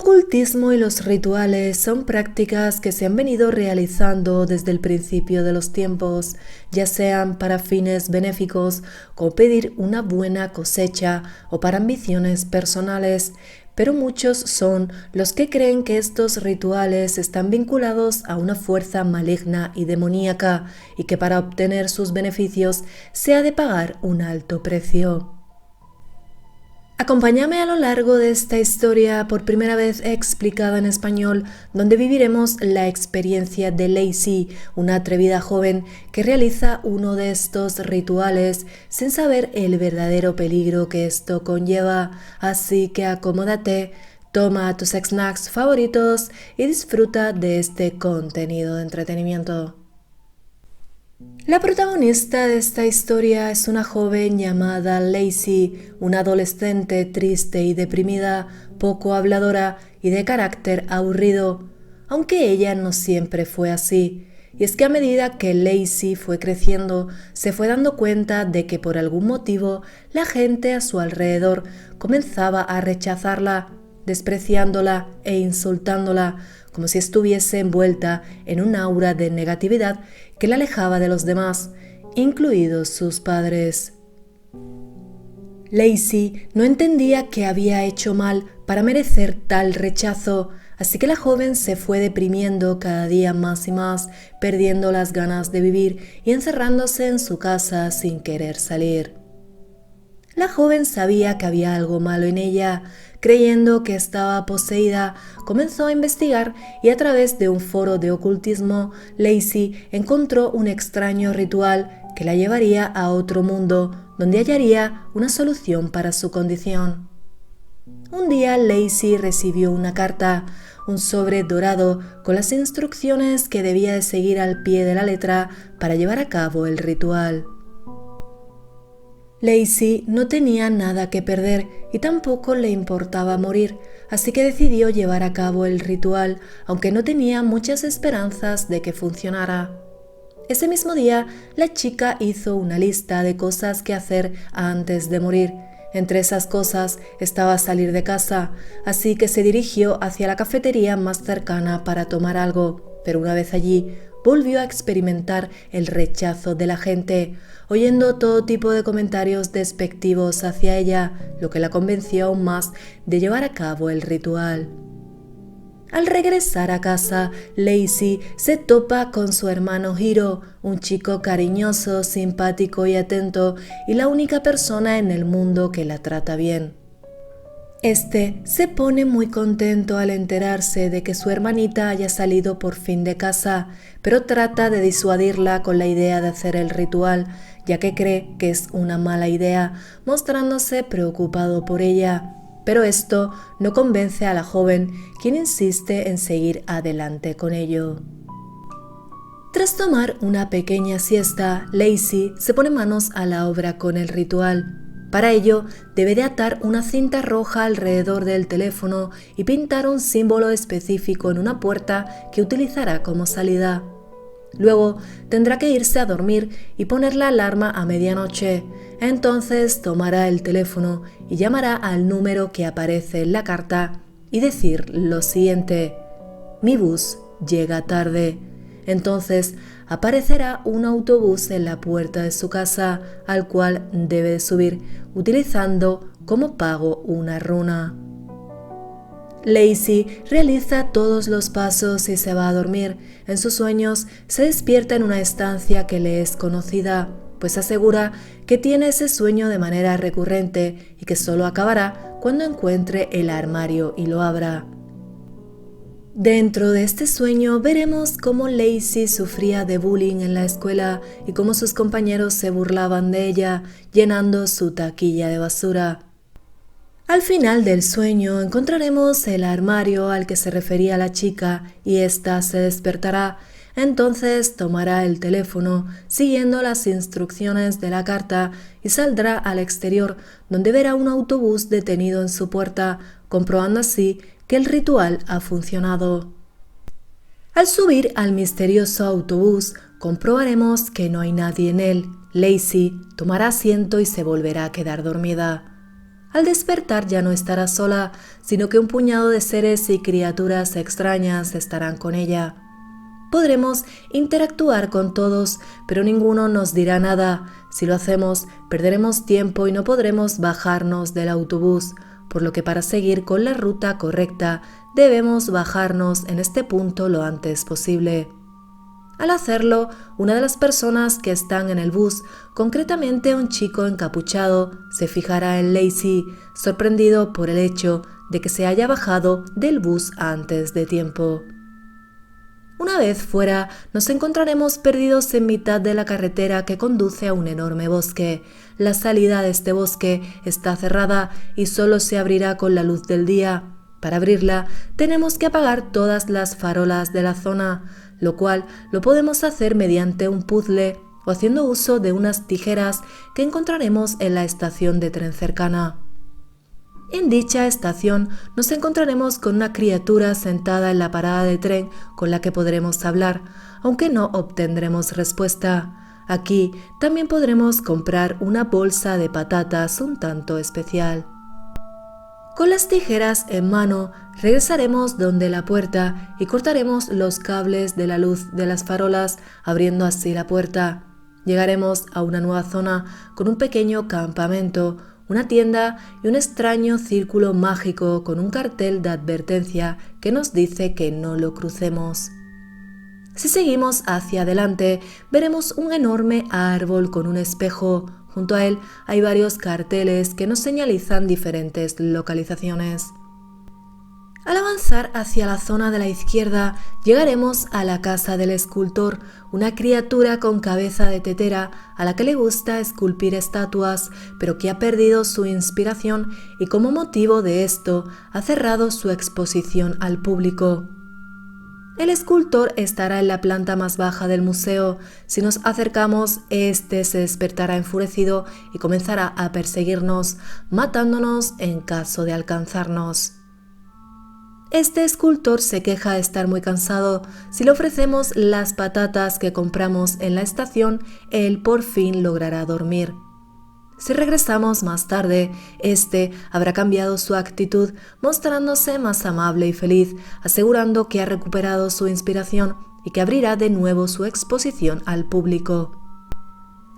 El ocultismo y los rituales son prácticas que se han venido realizando desde el principio de los tiempos, ya sean para fines benéficos, como pedir una buena cosecha o para ambiciones personales, pero muchos son los que creen que estos rituales están vinculados a una fuerza maligna y demoníaca y que para obtener sus beneficios se ha de pagar un alto precio. Acompáñame a lo largo de esta historia por primera vez explicada en español, donde viviremos la experiencia de Lacey, una atrevida joven que realiza uno de estos rituales sin saber el verdadero peligro que esto conlleva. Así que acomódate, toma tus snacks favoritos y disfruta de este contenido de entretenimiento. La protagonista de esta historia es una joven llamada Lacey, una adolescente triste y deprimida, poco habladora y de carácter aburrido, aunque ella no siempre fue así. Y es que a medida que Lacey fue creciendo, se fue dando cuenta de que por algún motivo la gente a su alrededor comenzaba a rechazarla, despreciándola e insultándola, como si estuviese envuelta en un aura de negatividad que la alejaba de los demás, incluidos sus padres. Lacey no entendía qué había hecho mal para merecer tal rechazo, así que la joven se fue deprimiendo cada día más y más, perdiendo las ganas de vivir y encerrándose en su casa sin querer salir. La joven sabía que había algo malo en ella. Creyendo que estaba poseída, comenzó a investigar y a través de un foro de ocultismo, Lacey encontró un extraño ritual que la llevaría a otro mundo, donde hallaría una solución para su condición. Un día Lacey recibió una carta, un sobre dorado con las instrucciones que debía de seguir al pie de la letra para llevar a cabo el ritual. Lacey no tenía nada que perder y tampoco le importaba morir, así que decidió llevar a cabo el ritual, aunque no tenía muchas esperanzas de que funcionara. Ese mismo día, la chica hizo una lista de cosas que hacer antes de morir. Entre esas cosas estaba salir de casa, así que se dirigió hacia la cafetería más cercana para tomar algo, pero una vez allí, volvió a experimentar el rechazo de la gente, oyendo todo tipo de comentarios despectivos hacia ella, lo que la convenció aún más de llevar a cabo el ritual. Al regresar a casa, Lacey se topa con su hermano Hiro, un chico cariñoso, simpático y atento, y la única persona en el mundo que la trata bien. Este se pone muy contento al enterarse de que su hermanita haya salido por fin de casa, pero trata de disuadirla con la idea de hacer el ritual, ya que cree que es una mala idea, mostrándose preocupado por ella. Pero esto no convence a la joven, quien insiste en seguir adelante con ello. Tras tomar una pequeña siesta, Lacey se pone manos a la obra con el ritual. Para ello, debe de atar una cinta roja alrededor del teléfono y pintar un símbolo específico en una puerta que utilizará como salida. Luego, tendrá que irse a dormir y poner la alarma a medianoche. Entonces, tomará el teléfono y llamará al número que aparece en la carta y decir lo siguiente: «Mi bus llega tarde». Entonces, aparecerá un autobús en la puerta de su casa, al cual debe de subir, utilizando como pago una runa. Lacey realiza todos los pasos y se va a dormir. En sus sueños se despierta en una estancia que le es conocida, pues asegura que tiene ese sueño de manera recurrente y que solo acabará cuando encuentre el armario y lo abra. Dentro de este sueño veremos cómo Lacey sufría de bullying en la escuela y cómo sus compañeros se burlaban de ella, llenando su taquilla de basura. Al final del sueño encontraremos el armario al que se refería la chica y ésta se despertará. Entonces tomará el teléfono siguiendo las instrucciones de la carta y saldrá al exterior, donde verá un autobús detenido en su puerta, comprobando así que el ritual ha funcionado. Al subir al misterioso autobús, comprobaremos que no hay nadie en él. Lacey tomará asiento y se volverá a quedar dormida. Al despertar ya no estará sola, sino que un puñado de seres y criaturas extrañas estarán con ella. Podremos interactuar con todos, pero ninguno nos dirá nada. Si lo hacemos, perderemos tiempo y no podremos bajarnos del autobús, por lo que para seguir con la ruta correcta debemos bajarnos en este punto lo antes posible. Al hacerlo, una de las personas que están en el bus, concretamente un chico encapuchado, se fijará en Lacey, sorprendido por el hecho de que se haya bajado del bus antes de tiempo. Una vez fuera, nos encontraremos perdidos en mitad de la carretera que conduce a un enorme bosque. La salida de este bosque está cerrada y solo se abrirá con la luz del día. Para abrirla, tenemos que apagar todas las farolas de la zona, lo cual lo podemos hacer mediante un puzzle o haciendo uso de unas tijeras que encontraremos en la estación de tren cercana. En dicha estación nos encontraremos con una criatura sentada en la parada de tren con la que podremos hablar, aunque no obtendremos respuesta. Aquí también podremos comprar una bolsa de patatas un tanto especial. Con las tijeras en mano regresaremos donde la puerta y cortaremos los cables de la luz de las farolas, abriendo así la puerta. Llegaremos a una nueva zona con un pequeño campamento, una tienda y un extraño círculo mágico con un cartel de advertencia que nos dice que no lo crucemos. Si seguimos hacia adelante, veremos un enorme árbol con un espejo. Junto a él hay varios carteles que nos señalizan diferentes localizaciones. Al avanzar hacia la zona de la izquierda, llegaremos a la casa del escultor, una criatura con cabeza de tetera a la que le gusta esculpir estatuas, pero que ha perdido su inspiración y como motivo de esto ha cerrado su exposición al público. El escultor estará en la planta más baja del museo. Si nos acercamos, este se despertará enfurecido y comenzará a perseguirnos, matándonos en caso de alcanzarnos. Este escultor se queja de estar muy cansado. Si le ofrecemos las patatas que compramos en la estación, él por fin logrará dormir. Si regresamos más tarde, este habrá cambiado su actitud, mostrándose más amable y feliz, asegurando que ha recuperado su inspiración y que abrirá de nuevo su exposición al público.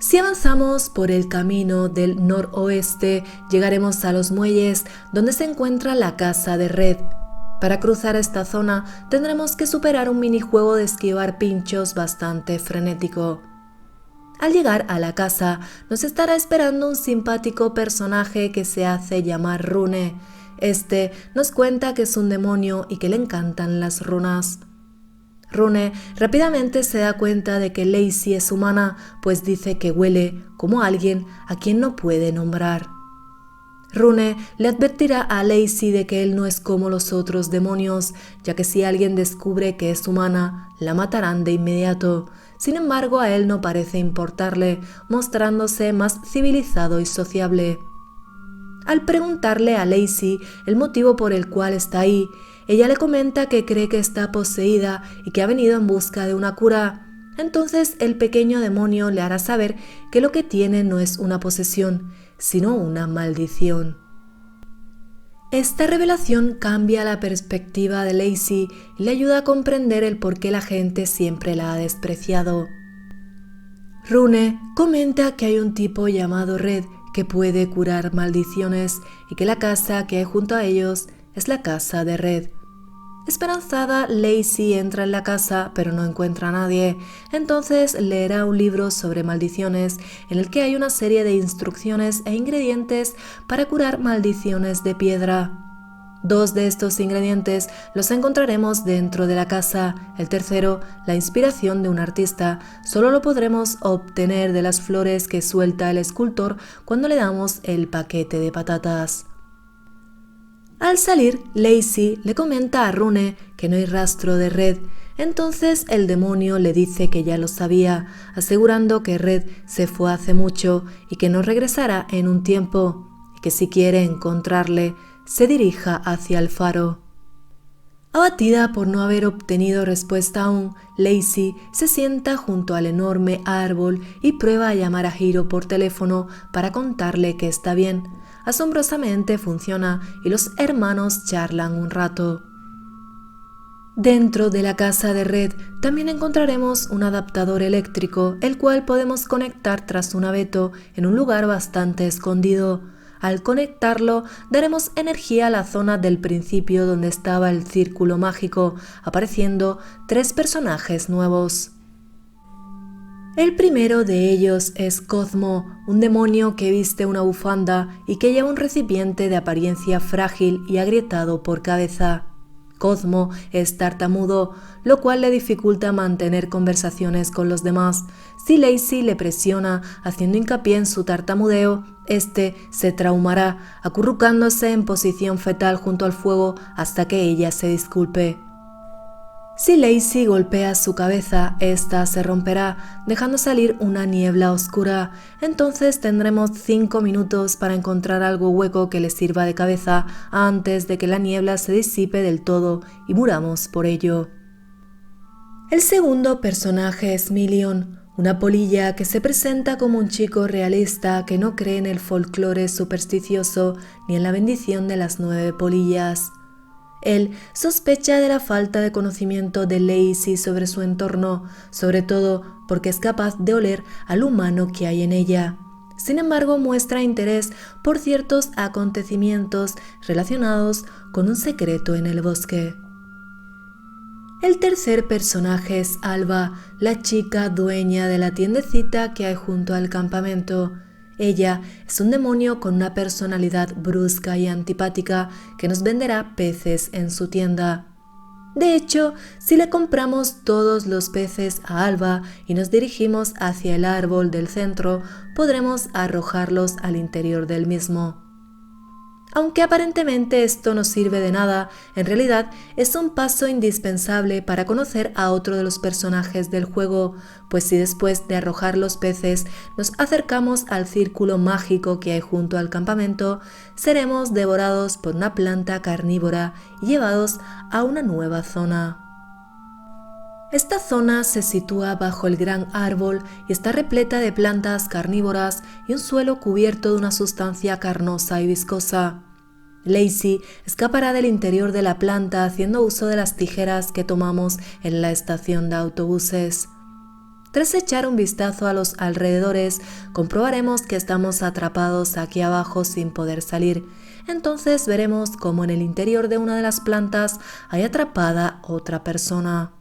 Si avanzamos por el camino del noroeste, llegaremos a los muelles, donde se encuentra la casa de Red. Para cruzar esta zona tendremos que superar un minijuego de esquivar pinchos bastante frenético. Al llegar a la casa nos estará esperando un simpático personaje que se hace llamar Rune. Este nos cuenta que es un demonio y que le encantan las runas. Rune rápidamente se da cuenta de que Lacey es humana, pues dice que huele como alguien a quien no puede nombrar. Rune le advertirá a Lacey de que él no es como los otros demonios, ya que si alguien descubre que es humana, la matarán de inmediato. Sin embargo, a él no parece importarle, mostrándose más civilizado y sociable. Al preguntarle a Lacey el motivo por el cual está ahí, ella le comenta que cree que está poseída y que ha venido en busca de una cura. Entonces el pequeño demonio le hará saber que lo que tiene no es una posesión, sino una maldición. Esta revelación cambia la perspectiva de Lacey y le ayuda a comprender el por qué la gente siempre la ha despreciado. Rune comenta que hay un tipo llamado Red que puede curar maldiciones y que la casa que hay junto a ellos es la casa de Red. Esperanzada, Lacey entra en la casa pero no encuentra a nadie. Entonces leerá un libro sobre maldiciones en el que hay una serie de instrucciones e ingredientes para curar maldiciones de piedra. 2 de estos ingredientes los encontraremos dentro de la casa. El tercero, la inspiración de un artista, solo lo podremos obtener de las flores que suelta el escultor cuando le damos el paquete de patatas. Al salir, Lacey le comenta a Rune que no hay rastro de Red. Entonces el demonio le dice que ya lo sabía, asegurando que Red se fue hace mucho y que no regresará en un tiempo, y que si quiere encontrarle, se dirija hacia el faro. Abatida por no haber obtenido respuesta aún, Lacey se sienta junto al enorme árbol y prueba a llamar a Hiro por teléfono para contarle que está bien. asombrosamente funciona y los hermanos charlan un rato. Dentro de la casa de red también encontraremos un adaptador eléctrico, el cual podemos conectar tras un abeto en un lugar bastante escondido. Al conectarlo, daremos energía a la zona del principio donde estaba el círculo mágico, apareciendo 3 personajes nuevos. El primero de ellos es Cosmo, un demonio que viste una bufanda y que lleva un recipiente de apariencia frágil y agrietado por cabeza. Cosmo es tartamudo, lo cual le dificulta mantener conversaciones con los demás. Si Lacey le presiona haciendo hincapié en su tartamudeo, este se traumará, acurrucándose en posición fetal junto al fuego hasta que ella se disculpe. Si Lacey golpea su cabeza, esta se romperá, dejando salir una niebla oscura. Entonces tendremos 5 minutos para encontrar algo hueco que le sirva de cabeza antes de que la niebla se disipe del todo y muramos por ello. El segundo personaje es Million, una polilla que se presenta como un chico realista que no cree en el folclore supersticioso ni en la bendición de las 9 polillas. Él sospecha de la falta de conocimiento de Lacey sobre su entorno, sobre todo porque es capaz de oler al humano que hay en ella. Sin embargo, muestra interés por ciertos acontecimientos relacionados con un secreto en el bosque. El tercer personaje es Alba, la chica dueña de la tiendecita que hay junto al campamento. Ella es un demonio con una personalidad brusca y antipática que nos venderá peces en su tienda. De hecho, si le compramos todos los peces a Alba y nos dirigimos hacia el árbol del centro, podremos arrojarlos al interior del mismo. Aunque aparentemente esto no sirve de nada, en realidad es un paso indispensable para conocer a otro de los personajes del juego, pues si después de arrojar los peces nos acercamos al círculo mágico que hay junto al campamento, seremos devorados por una planta carnívora y llevados a una nueva zona. Esta zona se sitúa bajo el gran árbol y está repleta de plantas carnívoras y un suelo cubierto de una sustancia carnosa y viscosa. Lacey escapará del interior de la planta haciendo uso de las tijeras que tomamos en la estación de autobuses. Tras echar un vistazo a los alrededores, comprobaremos que estamos atrapados aquí abajo sin poder salir. Entonces veremos cómo en el interior de una de las plantas hay atrapada otra persona.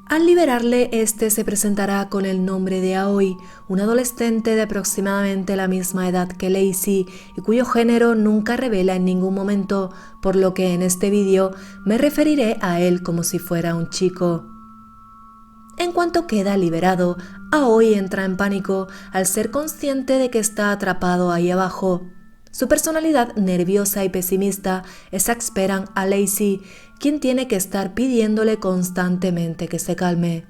Al liberarle, este se presentará con el nombre de Aoi, un adolescente de aproximadamente la misma edad que Lacey y cuyo género nunca revela en ningún momento, por lo que en este vídeo me referiré a él como si fuera un chico. En cuanto queda liberado, Aoi entra en pánico al ser consciente de que está atrapado ahí abajo. Su personalidad nerviosa y pesimista exasperan a Lacey, quien tiene que estar pidiéndole constantemente que se calme.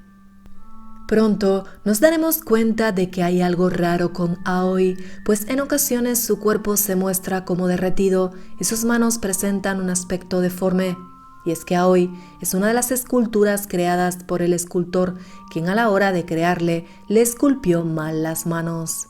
Pronto nos daremos cuenta de que hay algo raro con Aoi, pues en ocasiones su cuerpo se muestra como derretido y sus manos presentan un aspecto deforme. Y es que Aoi es una de las esculturas creadas por el escultor, quien a la hora de crearle le esculpió mal las manos.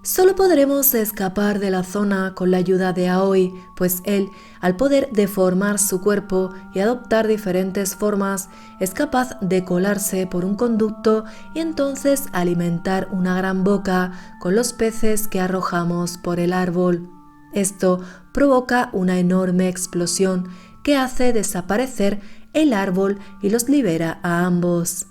Solo podremos escapar de la zona con la ayuda de Aoi, pues él, al poder deformar su cuerpo y adoptar diferentes formas, es capaz de colarse por un conducto y entonces alimentar una gran boca con los peces que arrojamos por el árbol. Esto provoca una enorme explosión que hace desaparecer el árbol y los libera a ambos.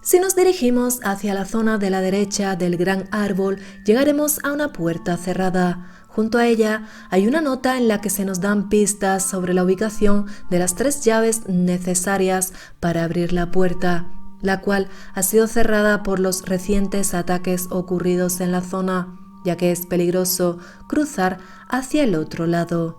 Si nos dirigimos hacia la zona de la derecha del gran árbol, llegaremos a una puerta cerrada. Junto a ella hay una nota en la que se nos dan pistas sobre la ubicación de las 3 llaves necesarias para abrir la puerta, la cual ha sido cerrada por los recientes ataques ocurridos en la zona, ya que es peligroso cruzar hacia el otro lado.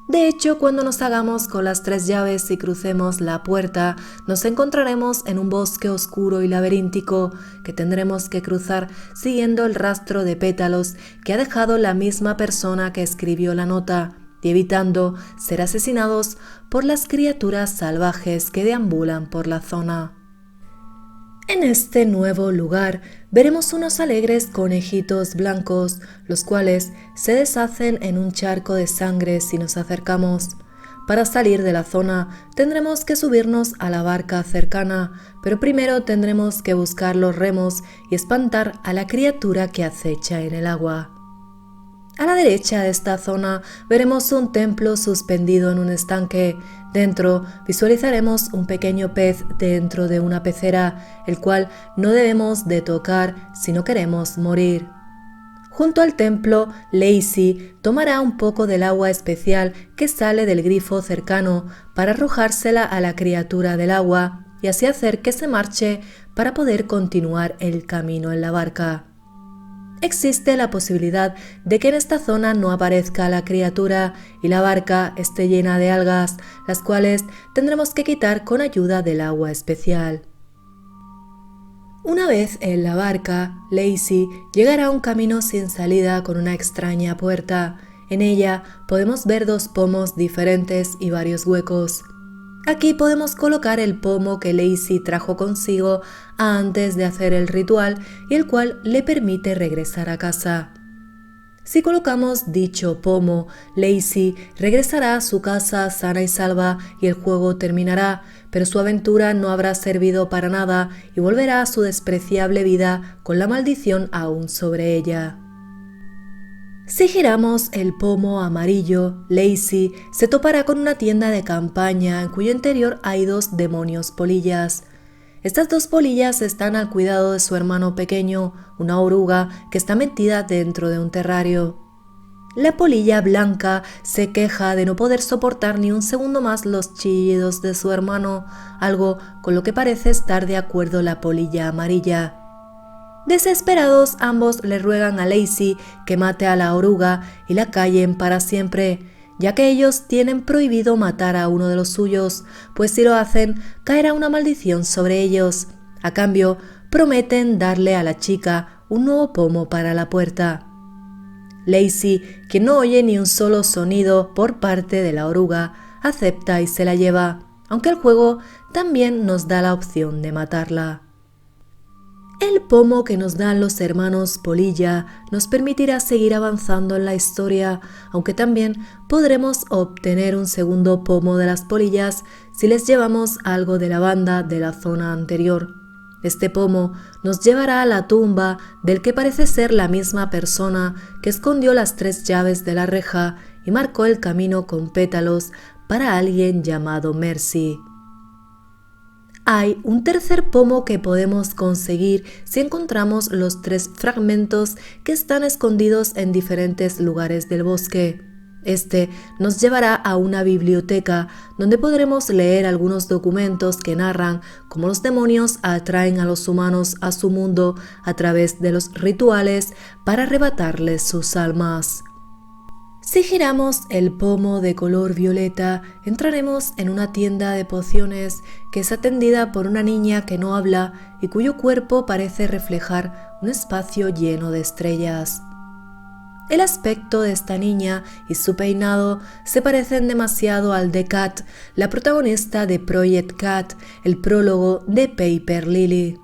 De hecho, cuando nos hagamos con las 3 llaves y crucemos la puerta, nos encontraremos en un bosque oscuro y laberíntico que tendremos que cruzar siguiendo el rastro de pétalos que ha dejado la misma persona que escribió la nota y evitando ser asesinados por las criaturas salvajes que deambulan por la zona. En este nuevo lugar veremos unos alegres conejitos blancos, los cuales se deshacen en un charco de sangre si nos acercamos. Para salir de la zona tendremos que subirnos a la barca cercana, pero primero tendremos que buscar los remos y espantar a la criatura que acecha en el agua. A la derecha de esta zona veremos un templo suspendido en un estanque. Dentro visualizaremos un pequeño pez dentro de una pecera, el cual no debemos de tocar si no queremos morir. Junto al templo, Lacey tomará un poco del agua especial que sale del grifo cercano para arrojársela a la criatura del agua y así hacer que se marche para poder continuar el camino en la barca. Existe la posibilidad de que en esta zona no aparezca la criatura y la barca esté llena de algas, las cuales tendremos que quitar con ayuda del agua especial. Una vez en la barca, Lacey llegará a un camino sin salida con una extraña puerta. En ella podemos ver dos pomos diferentes y varios huecos. Aquí podemos colocar el pomo que Lacey trajo consigo antes de hacer el ritual y el cual le permite regresar a casa. Si colocamos dicho pomo, Lacey regresará a su casa sana y salva y el juego terminará, pero su aventura no habrá servido para nada y volverá a su despreciable vida con la maldición aún sobre ella. Si giramos el pomo amarillo, Lacey se topará con una tienda de campaña en cuyo interior hay dos demonios polillas. Estas dos polillas están al cuidado de su hermano pequeño, una oruga que está metida dentro de un terrario. La polilla blanca se queja de no poder soportar ni un segundo más los chillidos de su hermano, algo con lo que parece estar de acuerdo la polilla amarilla. Desesperados, ambos le ruegan a Lacey que mate a la oruga y la callen para siempre, ya que ellos tienen prohibido matar a uno de los suyos, pues si lo hacen, caerá una maldición sobre ellos. A cambio, prometen darle a la chica un nuevo pomo para la puerta. Lacey, que no oye ni un solo sonido por parte de la oruga, acepta y se la lleva, aunque el juego también nos da la opción de matarla. El pomo que nos dan los hermanos polilla nos permitirá seguir avanzando en la historia, aunque también podremos obtener un segundo pomo de las polillas si les llevamos algo de la banda de la zona anterior. Este pomo nos llevará a la tumba del que parece ser la misma persona que escondió las 3 llaves de la reja y marcó el camino con pétalos para alguien llamado Mercy. Hay un tercer pomo que podemos conseguir si encontramos los 3 fragmentos que están escondidos en diferentes lugares del bosque. Este nos llevará a una biblioteca donde podremos leer algunos documentos que narran cómo los demonios atraen a los humanos a su mundo a través de los rituales para arrebatarles sus almas. Si giramos el pomo de color violeta, entraremos en una tienda de pociones que es atendida por una niña que no habla y cuyo cuerpo parece reflejar un espacio lleno de estrellas. El aspecto de esta niña y su peinado se parecen demasiado al de Kat, la protagonista de Project Kat, el prólogo de Paper Lily.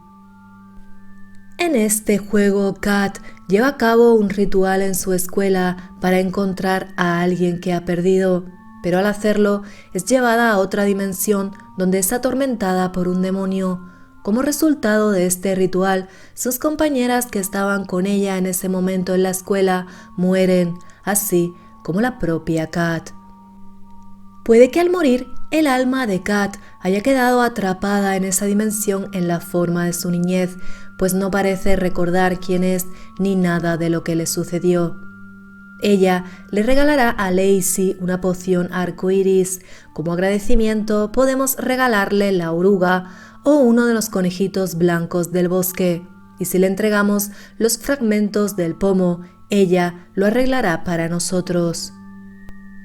En este juego, Kat lleva a cabo un ritual en su escuela para encontrar a alguien que ha perdido, pero al hacerlo es llevada a otra dimensión donde es atormentada por un demonio. Como resultado de este ritual, sus compañeras que estaban con ella en ese momento en la escuela mueren, así como la propia Kat. Puede que al morir, el alma de Kat haya quedado atrapada en esa dimensión en la forma de su niñez, pues no parece recordar quién es ni nada de lo que le sucedió. Ella le regalará a Lacey una poción arcoíris. Como agradecimiento podemos regalarle la oruga o uno de los conejitos blancos del bosque, y si le entregamos los fragmentos del pomo, ella lo arreglará para nosotros.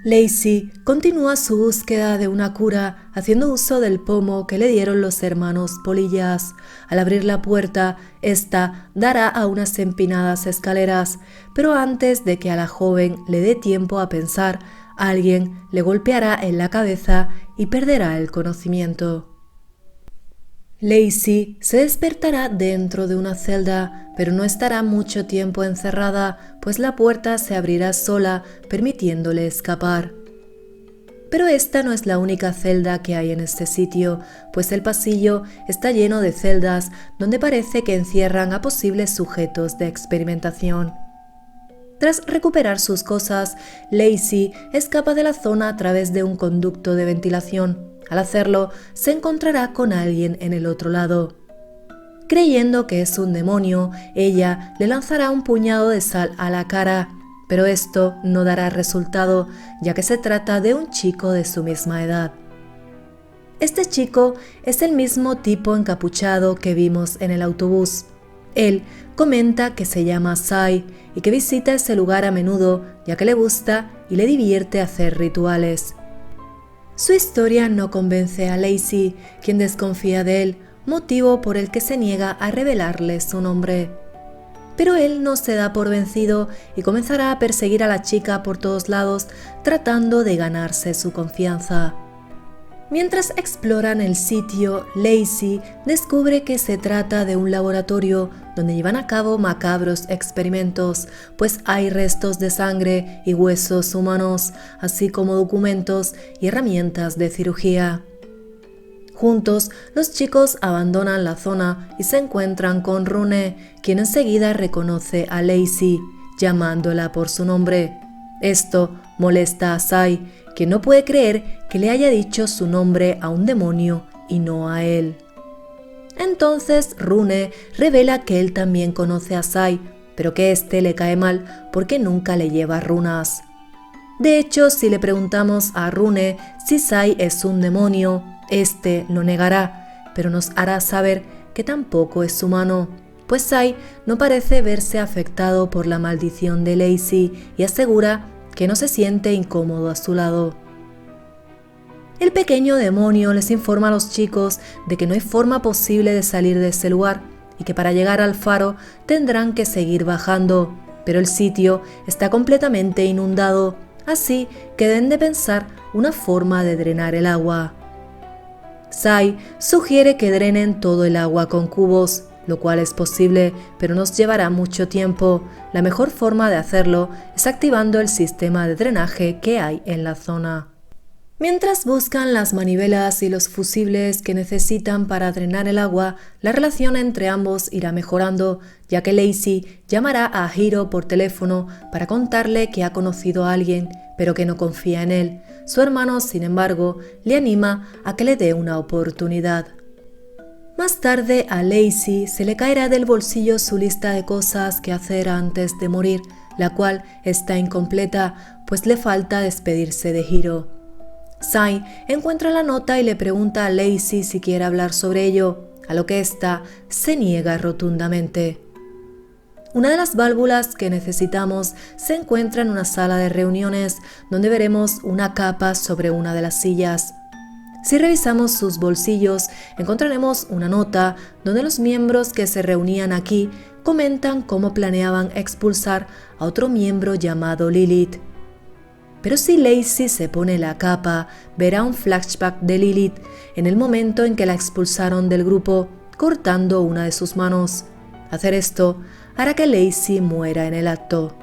Lacey continúa su búsqueda de una cura haciendo uso del pomo que le dieron los hermanos polillas. Al abrir la puerta, esta dará a unas empinadas escaleras, pero antes de que a la joven le dé tiempo a pensar, alguien le golpeará en la cabeza y perderá el conocimiento. Lacey se despertará dentro de una celda, pero no estará mucho tiempo encerrada, pues la puerta se abrirá sola, permitiéndole escapar. Pero esta no es la única celda que hay en este sitio, pues el pasillo está lleno de celdas donde parece que encierran a posibles sujetos de experimentación. Tras recuperar sus cosas, Lacey escapa de la zona a través de un conducto de ventilación. Al hacerlo, se encontrará con alguien en el otro lado. Creyendo que es un demonio, ella le lanzará un puñado de sal a la cara, pero esto no dará resultado, ya que se trata de un chico de su misma edad. Este chico es el mismo tipo encapuchado que vimos en el autobús. Él comenta que se llama Sai y que visita ese lugar a menudo, ya que le gusta y le divierte hacer rituales. Su historia no convence a Lacey, quien desconfía de él, motivo por el que se niega a revelarle su nombre. Pero él no se da por vencido y comenzará a perseguir a la chica por todos lados, tratando de ganarse su confianza. Mientras exploran el sitio, Lacey descubre que se trata de un laboratorio donde llevan a cabo macabros experimentos, pues hay restos de sangre y huesos humanos, así como documentos y herramientas de cirugía. Juntos, los chicos abandonan la zona y se encuentran con Rune, quien enseguida reconoce a Lacey, llamándola por su nombre. Esto molesta a Sai, quien no puede creer que le haya dicho su nombre a un demonio y no a él. Entonces Rune revela que él también conoce a Sai, pero que éste le cae mal porque nunca le lleva runas. De hecho, si le preguntamos a Rune si Sai es un demonio, este lo negará, pero nos hará saber que tampoco es humano, pues Sai no parece verse afectado por la maldición de Lacey y asegura que no se siente incómodo a su lado. El pequeño demonio les informa a los chicos de que no hay forma posible de salir de ese lugar y que para llegar al faro tendrán que seguir bajando, pero el sitio está completamente inundado, así que deben de pensar una forma de drenar el agua. Sai sugiere que drenen todo el agua con cubos, lo cual es posible, pero nos llevará mucho tiempo. La mejor forma de hacerlo es activando el sistema de drenaje que hay en la zona. Mientras buscan las manivelas y los fusibles que necesitan para drenar el agua, la relación entre ambos irá mejorando, ya que Lacey llamará a Hiro por teléfono para contarle que ha conocido a alguien, pero que no confía en él. Su hermano, sin embargo, le anima a que le dé una oportunidad. Más tarde a Lacey se le caerá del bolsillo su lista de cosas que hacer antes de morir, la cual está incompleta, pues le falta despedirse de Hiro. Sai encuentra la nota y le pregunta a Lacey si quiere hablar sobre ello, a lo que ésta se niega rotundamente. Una de las válvulas que necesitamos se encuentra en una sala de reuniones donde veremos una capa sobre una de las sillas. Si revisamos sus bolsillos, encontraremos una nota donde los miembros que se reunían aquí comentan cómo planeaban expulsar a otro miembro llamado Lilith. Pero si Lacey se pone la capa, verá un flashback de Lilith en el momento en que la expulsaron del grupo, cortando una de sus manos. Hacer esto hará que Lacey muera en el acto.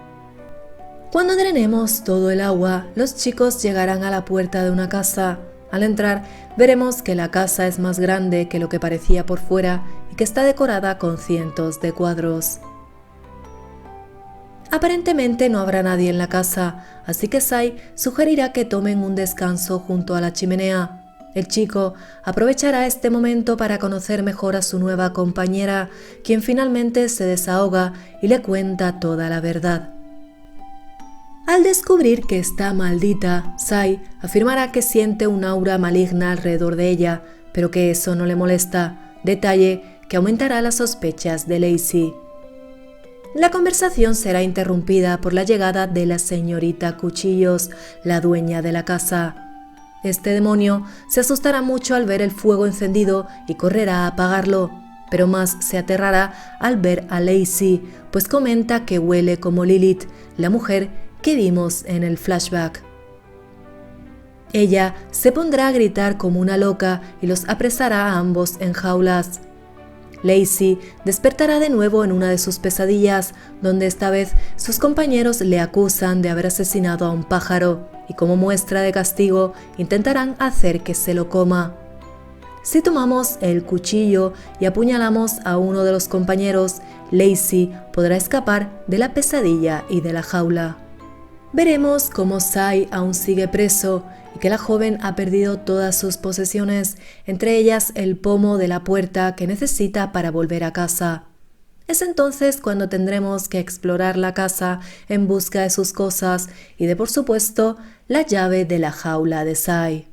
Cuando drenemos todo el agua, los chicos llegarán a la puerta de una casa. Al entrar, veremos que la casa es más grande que lo que parecía por fuera y que está decorada con cientos de cuadros. Aparentemente no habrá nadie en la casa, así que Sai sugerirá que tomen un descanso junto a la chimenea. El chico aprovechará este momento para conocer mejor a su nueva compañera, quien finalmente se desahoga y le cuenta toda la verdad. Al descubrir que está maldita, Sai afirmará que siente un aura maligna alrededor de ella, pero que eso no le molesta, detalle que aumentará las sospechas de Lacey. La conversación será interrumpida por la llegada de la señorita Cuchillos, la dueña de la casa. Este demonio se asustará mucho al ver el fuego encendido y correrá a apagarlo, pero más se aterrará al ver a Lacey, pues comenta que huele como Lilith, la mujer que vimos en el flashback. Ella se pondrá a gritar como una loca y los apresará a ambos en jaulas. Lacey despertará de nuevo en una de sus pesadillas, donde esta vez sus compañeros le acusan de haber asesinado a un pájaro y como muestra de castigo intentarán hacer que se lo coma. Si tomamos el cuchillo y apuñalamos a uno de los compañeros, Lacey podrá escapar de la pesadilla y de la jaula. Veremos cómo Sai aún sigue preso y que la joven ha perdido todas sus posesiones, entre ellas el pomo de la puerta que necesita para volver a casa. Es entonces cuando tendremos que explorar la casa en busca de sus cosas y de, por supuesto, la llave de la jaula de Sai.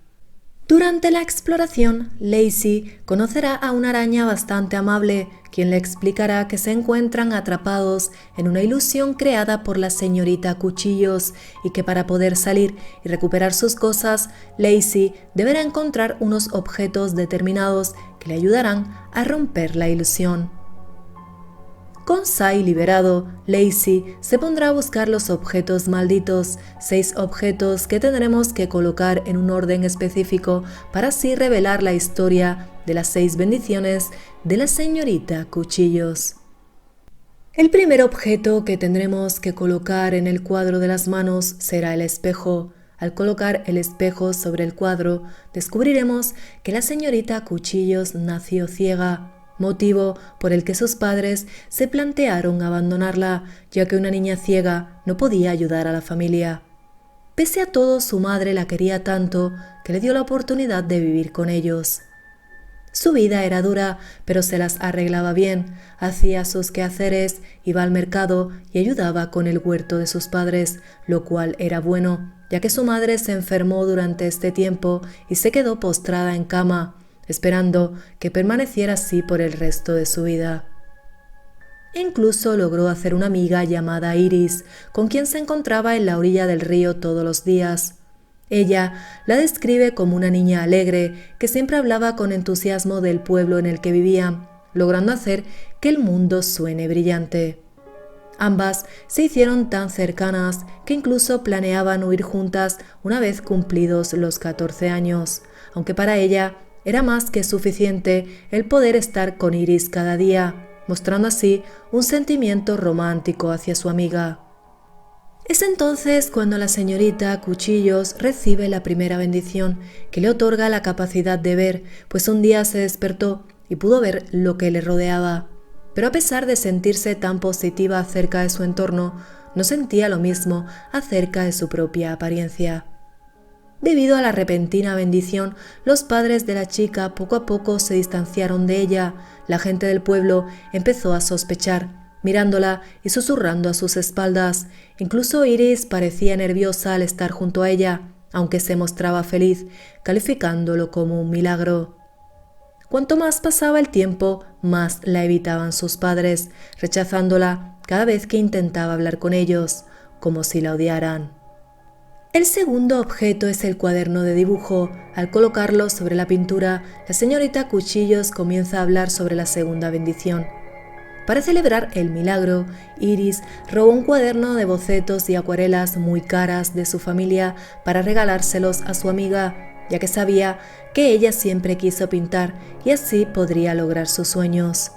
Durante la exploración, Lacey conocerá a una araña bastante amable, quien le explicará que se encuentran atrapados en una ilusión creada por la señorita Cuchillos y que para poder salir y recuperar sus cosas, Lacey deberá encontrar unos objetos determinados que le ayudarán a romper la ilusión. Con Sai liberado, Lacey se pondrá a buscar los objetos malditos, 6 objetos que tendremos que colocar en un orden específico para así revelar la historia de las 6 bendiciones de la señorita Cuchillos. El primer objeto que tendremos que colocar en el cuadro de las manos será el espejo. Al colocar el espejo sobre el cuadro, descubriremos que la señorita Cuchillos nació ciega, motivo por el que sus padres se plantearon abandonarla, ya que una niña ciega no podía ayudar a la familia. Pese a todo, su madre la quería tanto que le dio la oportunidad de vivir con ellos. Su vida era dura, pero se las arreglaba bien, hacía sus quehaceres, iba al mercado y ayudaba con el huerto de sus padres, lo cual era bueno, ya que su madre se enfermó durante este tiempo y se quedó postrada en cama, esperando que permaneciera así por el resto de su vida. Incluso logró hacer una amiga llamada Iris, con quien se encontraba en la orilla del río todos los días. Ella la describe como una niña alegre que siempre hablaba con entusiasmo del pueblo en el que vivía, logrando hacer que el mundo suene brillante. Ambas se hicieron tan cercanas que incluso planeaban huir juntas una vez cumplidos los 14 años, aunque para ella era más que suficiente el poder estar con Iris cada día, mostrando así un sentimiento romántico hacia su amiga. Es entonces cuando la señorita Cuchillos recibe la primera bendición que le otorga la capacidad de ver, pues un día se despertó y pudo ver lo que le rodeaba. Pero a pesar de sentirse tan positiva acerca de su entorno, no sentía lo mismo acerca de su propia apariencia. Debido a la repentina bendición, los padres de la chica poco a poco se distanciaron de ella. La gente del pueblo empezó a sospechar, mirándola y susurrando a sus espaldas. Incluso Iris parecía nerviosa al estar junto a ella, aunque se mostraba feliz, calificándolo como un milagro. Cuanto más pasaba el tiempo, más la evitaban sus padres, rechazándola cada vez que intentaba hablar con ellos, como si la odiaran. El segundo objeto es el cuaderno de dibujo. Al colocarlo sobre la pintura, la señorita Cuchillos comienza a hablar sobre la segunda bendición. Para celebrar el milagro, Iris robó un cuaderno de bocetos y acuarelas muy caras de su familia para regalárselos a su amiga, ya que sabía que ella siempre quiso pintar y así podría lograr sus sueños.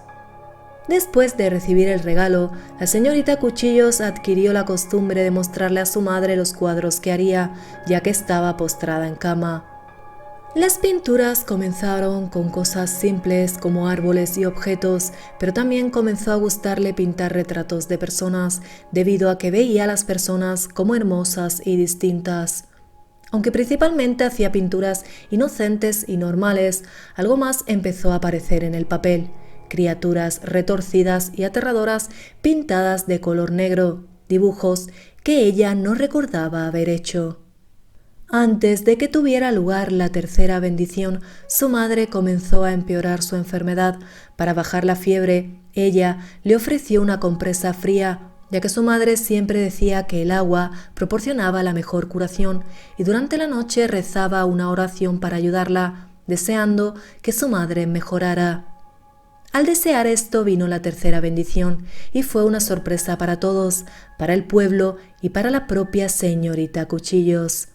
Después de recibir el regalo, la señorita Cuchillos adquirió la costumbre de mostrarle a su madre los cuadros que haría, ya que estaba postrada en cama. Las pinturas comenzaron con cosas simples como árboles y objetos, pero también comenzó a gustarle pintar retratos de personas, debido a que veía a las personas como hermosas y distintas. Aunque principalmente hacía pinturas inocentes y normales, algo más empezó a aparecer en el papel. Criaturas retorcidas y aterradoras pintadas de color negro, dibujos que ella no recordaba haber hecho. Antes de que tuviera lugar la tercera bendición, su madre comenzó a empeorar su enfermedad. Para bajar la fiebre, ella le ofreció una compresa fría, ya que su madre siempre decía que el agua proporcionaba la mejor curación, y durante la noche rezaba una oración para ayudarla, deseando que su madre mejorara. Al desear esto vino la tercera bendición y fue una sorpresa para todos, para el pueblo y para la propia señorita Cuchillos.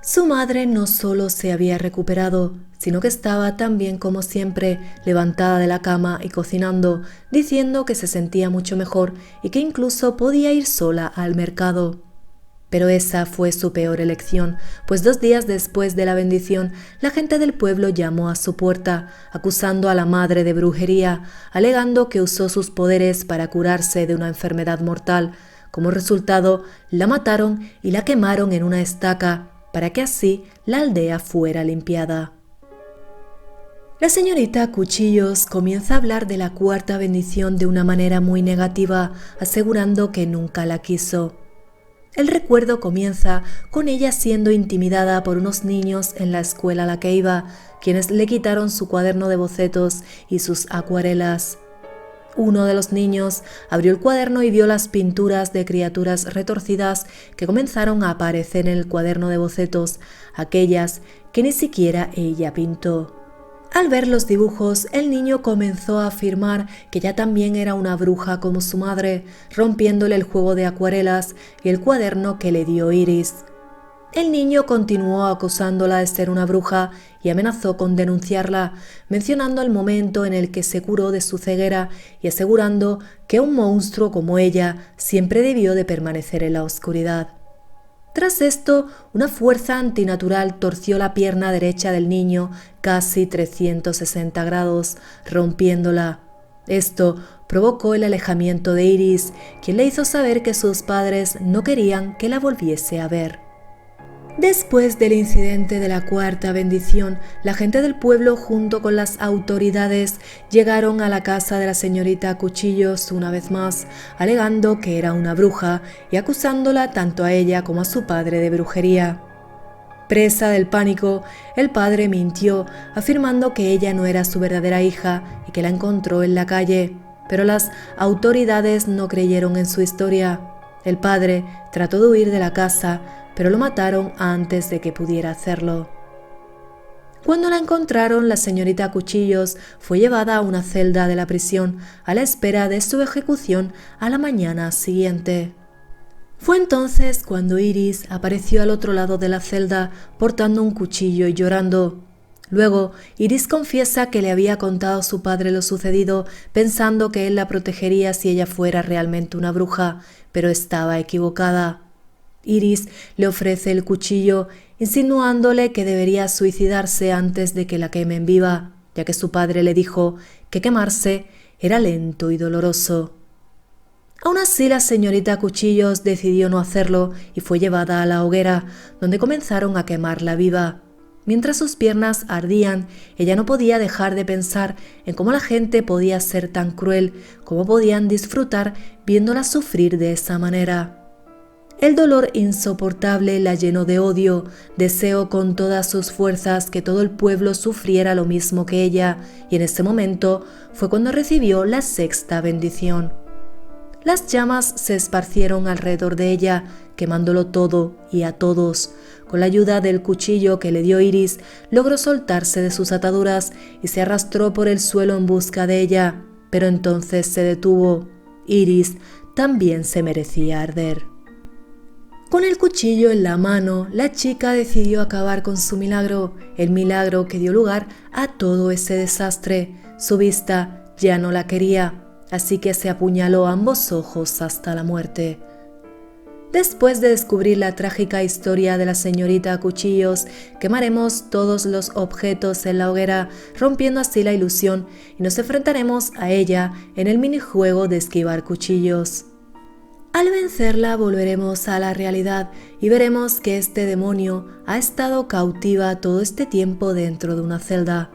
Su madre no solo se había recuperado, sino que estaba tan bien como siempre, levantada de la cama y cocinando, diciendo que se sentía mucho mejor y que incluso podía ir sola al mercado. Pero esa fue su peor elección, pues 2 días después de la bendición, la gente del pueblo llamó a su puerta, acusando a la madre de brujería, alegando que usó sus poderes para curarse de una enfermedad mortal. Como resultado, la mataron y la quemaron en una estaca, para que así la aldea fuera limpiada. La señorita Cuchillos comienza a hablar de la 4ª bendición de una manera muy negativa, asegurando que nunca la quiso. El recuerdo comienza con ella siendo intimidada por unos niños en la escuela a la que iba, quienes le quitaron su cuaderno de bocetos y sus acuarelas. Uno de los niños abrió el cuaderno y vio las pinturas de criaturas retorcidas que comenzaron a aparecer en el cuaderno de bocetos, aquellas que ni siquiera ella pintó. Al ver los dibujos, el niño comenzó a afirmar que ella también era una bruja como su madre, rompiéndole el juego de acuarelas y el cuaderno que le dio Iris. El niño continuó acusándola de ser una bruja y amenazó con denunciarla, mencionando el momento en el que se curó de su ceguera y asegurando que un monstruo como ella siempre debió de permanecer en la oscuridad. Tras esto, una fuerza antinatural torció la pierna derecha del niño casi 360 grados, rompiéndola. Esto provocó el alejamiento de Iris, quien le hizo saber que sus padres no querían que la volviese a ver. Después del incidente de la 4ª bendición, la gente del pueblo junto con las autoridades llegaron a la casa de la señorita Cuchillos una vez más, alegando que era una bruja y acusándola tanto a ella como a su padre de brujería. Presa del pánico, el padre mintió, afirmando que ella no era su verdadera hija y que la encontró en la calle, pero las autoridades no creyeron en su historia. El padre trató de huir de la casa, pero lo mataron antes de que pudiera hacerlo. Cuando la encontraron, la señorita Cuchillos fue llevada a una celda de la prisión a la espera de su ejecución a la mañana siguiente. Fue entonces cuando Iris apareció al otro lado de la celda portando un cuchillo y llorando. Luego, Iris confiesa que le había contado a su padre lo sucedido, pensando que él la protegería si ella fuera realmente una bruja, pero estaba equivocada. Iris le ofrece el cuchillo, insinuándole que debería suicidarse antes de que la quemen viva, ya que su padre le dijo que quemarse era lento y doloroso. Aún así, la señorita Cuchillos decidió no hacerlo y fue llevada a la hoguera, donde comenzaron a quemarla viva. Mientras sus piernas ardían, ella no podía dejar de pensar en cómo la gente podía ser tan cruel, cómo podían disfrutar viéndola sufrir de esa manera. El dolor insoportable la llenó de odio, deseó con todas sus fuerzas que todo el pueblo sufriera lo mismo que ella, y en ese momento fue cuando recibió la 6ª bendición. Las llamas se esparcieron alrededor de ella, quemándolo todo y a todos. Con la ayuda del cuchillo que le dio Iris, logró soltarse de sus ataduras y se arrastró por el suelo en busca de ella, pero entonces se detuvo. Iris también se merecía arder. Con el cuchillo en la mano, la chica decidió acabar con su milagro, el milagro que dio lugar a todo ese desastre. Su vista ya no la quería, así que se apuñaló ambos ojos hasta la muerte. Después de descubrir la trágica historia de la señorita Cuchillos, quemaremos todos los objetos en la hoguera, rompiendo así la ilusión, y nos enfrentaremos a ella en el minijuego de esquivar cuchillos. Al vencerla volveremos a la realidad y veremos que este demonio ha estado cautiva todo este tiempo dentro de una celda.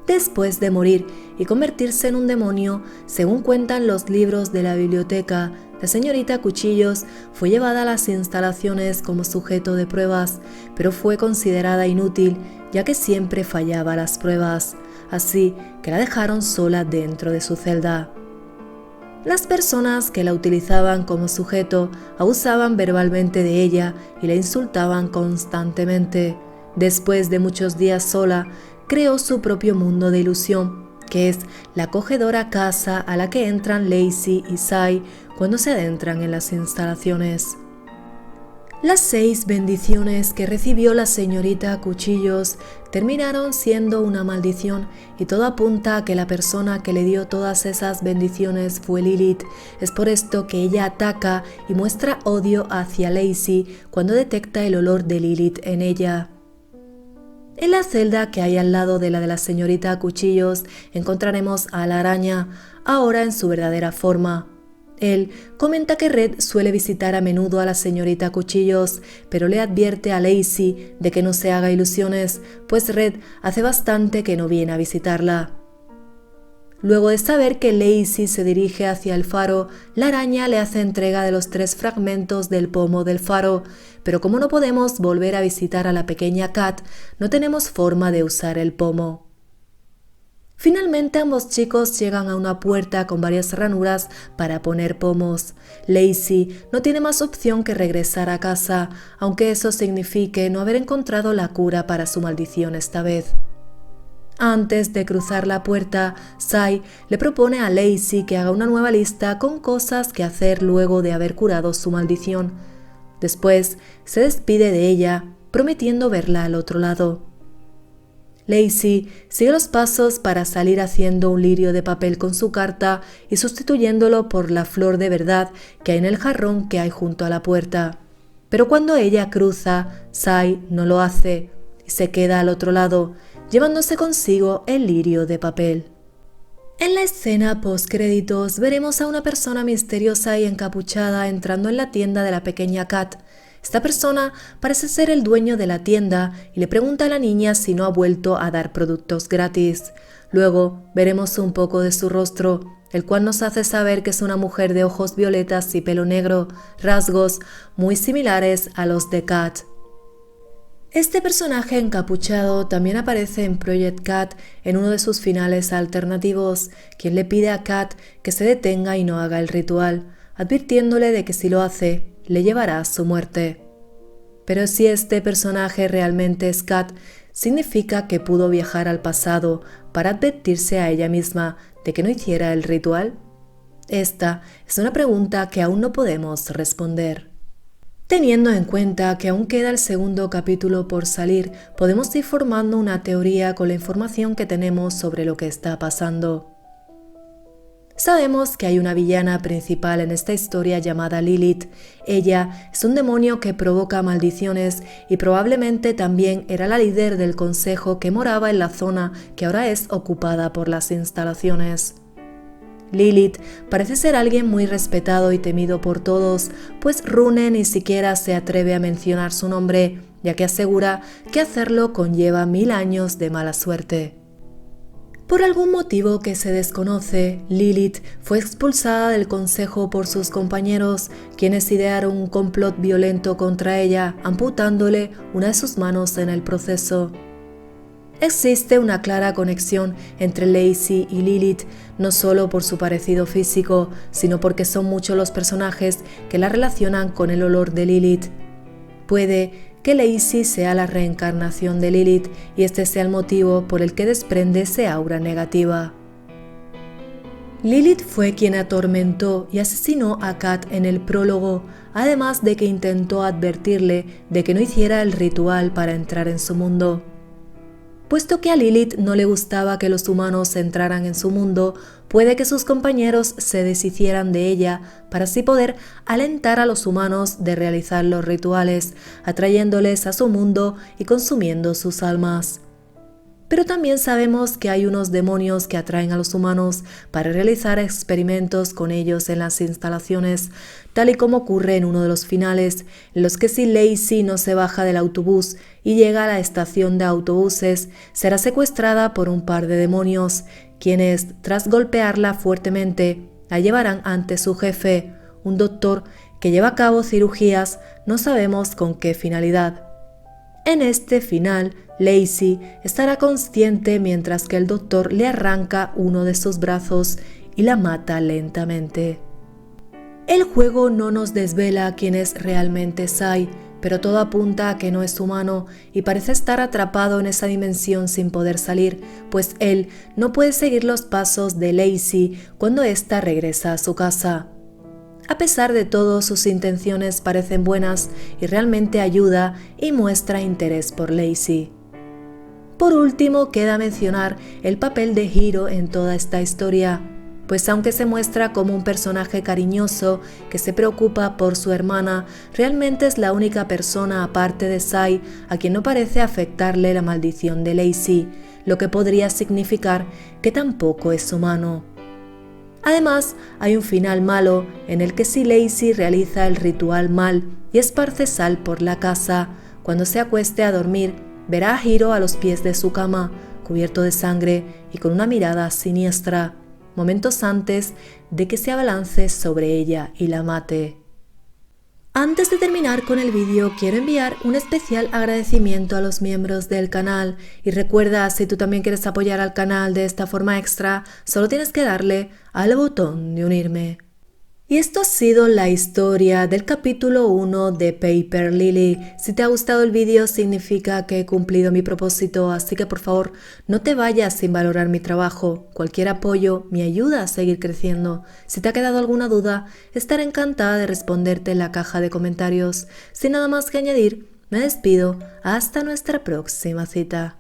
Después de morir y convertirse en un demonio, según cuentan los libros de la biblioteca, la señorita Cuchillos fue llevada a las instalaciones como sujeto de pruebas, pero fue considerada inútil ya que siempre fallaba las pruebas, así que la dejaron sola dentro de su celda. Las personas que la utilizaban como sujeto abusaban verbalmente de ella y la insultaban constantemente. Después de muchos días sola, creó su propio mundo de ilusión, que es la acogedora casa a la que entran Lacey y Sai cuando se adentran en las instalaciones. Las 6 bendiciones que recibió la señorita Cuchillos terminaron siendo una maldición y todo apunta a que la persona que le dio todas esas bendiciones fue Lilith. Es por esto que ella ataca y muestra odio hacia Lacey cuando detecta el olor de Lilith en ella. En la celda que hay al lado de la señorita Cuchillos encontraremos a la araña, ahora en su verdadera forma. Él comenta que Red suele visitar a menudo a la señorita Cuchillos, pero le advierte a Lacey de que no se haga ilusiones, pues Red hace bastante que no viene a visitarla. Luego de saber que Lacey se dirige hacia el faro, la araña le hace entrega de los 3 fragmentos del pomo del faro, pero como no podemos volver a visitar a la pequeña Kat, no tenemos forma de usar el pomo. Finalmente ambos chicos llegan a una puerta con varias ranuras para poner pomos. Lacey no tiene más opción que regresar a casa, aunque eso signifique no haber encontrado la cura para su maldición esta vez. Antes de cruzar la puerta, Sai le propone a Lacey que haga una nueva lista con cosas que hacer luego de haber curado su maldición. Después se despide de ella, prometiendo verla al otro lado. Lacey sigue los pasos para salir haciendo un lirio de papel con su carta y sustituyéndolo por la flor de verdad que hay en el jarrón que hay junto a la puerta. Pero cuando ella cruza, Sai no lo hace y se queda al otro lado, llevándose consigo el lirio de papel. En la escena postcréditos veremos a una persona misteriosa y encapuchada entrando en la tienda de la pequeña Kat. Esta persona parece ser el dueño de la tienda y le pregunta a la niña si no ha vuelto a dar productos gratis. Luego veremos un poco de su rostro, el cual nos hace saber que es una mujer de ojos violetas y pelo negro, rasgos muy similares a los de Kat. Este personaje encapuchado también aparece en Project Kat en uno de sus finales alternativos, quien le pide a Kat que se detenga y no haga el ritual, advirtiéndole de que si lo hace, le llevará a su muerte. Pero si este personaje realmente es Kat, significa que pudo viajar al pasado para advertirse a ella misma de que no hiciera el ritual. Esta es una pregunta que aún no podemos responder. Teniendo en cuenta que aún queda el segundo capítulo por salir, podemos ir formando una teoría con la información que tenemos sobre lo que está pasando. Sabemos que hay una villana principal en esta historia llamada Lilith. Ella es un demonio que provoca maldiciones y probablemente también era la líder del consejo que moraba en la zona que ahora es ocupada por las instalaciones. Lilith parece ser alguien muy respetado y temido por todos, pues Rune ni siquiera se atreve a mencionar su nombre, ya que asegura que hacerlo conlleva 1000 años de mala suerte. Por algún motivo que se desconoce, Lilith fue expulsada del consejo por sus compañeros, quienes idearon un complot violento contra ella, amputándole una de sus manos en el proceso. Existe una clara conexión entre Lacey y Lilith, no solo por su parecido físico, sino porque son muchos los personajes que la relacionan con el olor de Lilith. Puede que Lacey sea la reencarnación de Lilith y este sea el motivo por el que desprende ese aura negativa. Lilith fue quien atormentó y asesinó a Kat en el prólogo, además de que intentó advertirle de que no hiciera el ritual para entrar en su mundo. Puesto que a Lilith no le gustaba que los humanos entraran en su mundo, puede que sus compañeros se deshicieran de ella para así poder alentar a los humanos de realizar los rituales, atrayéndoles a su mundo y consumiendo sus almas. Pero también sabemos que hay unos demonios que atraen a los humanos para realizar experimentos con ellos en las instalaciones, tal y como ocurre en uno de los finales, en los que si Lacey no se baja del autobús y llega a la estación de autobuses, será secuestrada por un par de demonios, quienes, tras golpearla fuertemente, la llevarán ante su jefe, un doctor que lleva a cabo cirugías, no sabemos con qué finalidad. En este final, Lacey estará consciente mientras que el doctor le arranca uno de sus brazos y la mata lentamente. El juego no nos desvela quién es realmente Sai, pero todo apunta a que no es humano y parece estar atrapado en esa dimensión sin poder salir, pues él no puede seguir los pasos de Lacey cuando ésta regresa a su casa. A pesar de todo, sus intenciones parecen buenas y realmente ayuda y muestra interés por Lacey. Por último, queda mencionar el papel de Hiro en toda esta historia, pues aunque se muestra como un personaje cariñoso que se preocupa por su hermana, realmente es la única persona aparte de Sai a quien no parece afectarle la maldición de Lacey, lo que podría significar que tampoco es humano. Además, hay un final malo en el que si Lacey realiza el ritual mal y esparce sal por la casa, cuando se acueste a dormir, verá a Hiro a los pies de su cama, cubierto de sangre y con una mirada siniestra, momentos antes de que se abalance sobre ella y la mate. Antes de terminar con el vídeo, quiero enviar un especial agradecimiento a los miembros del canal y recuerda, si tú también quieres apoyar al canal de esta forma extra, solo tienes que darle al botón de unirme. Y esto ha sido la historia del capítulo 1 de Paper Lily. Si te ha gustado el vídeo significa que he cumplido mi propósito, así que por favor no te vayas sin valorar mi trabajo. Cualquier apoyo me ayuda a seguir creciendo. Si te ha quedado alguna duda, estaré encantada de responderte en la caja de comentarios. Sin nada más que añadir, me despido. Hasta nuestra próxima cita.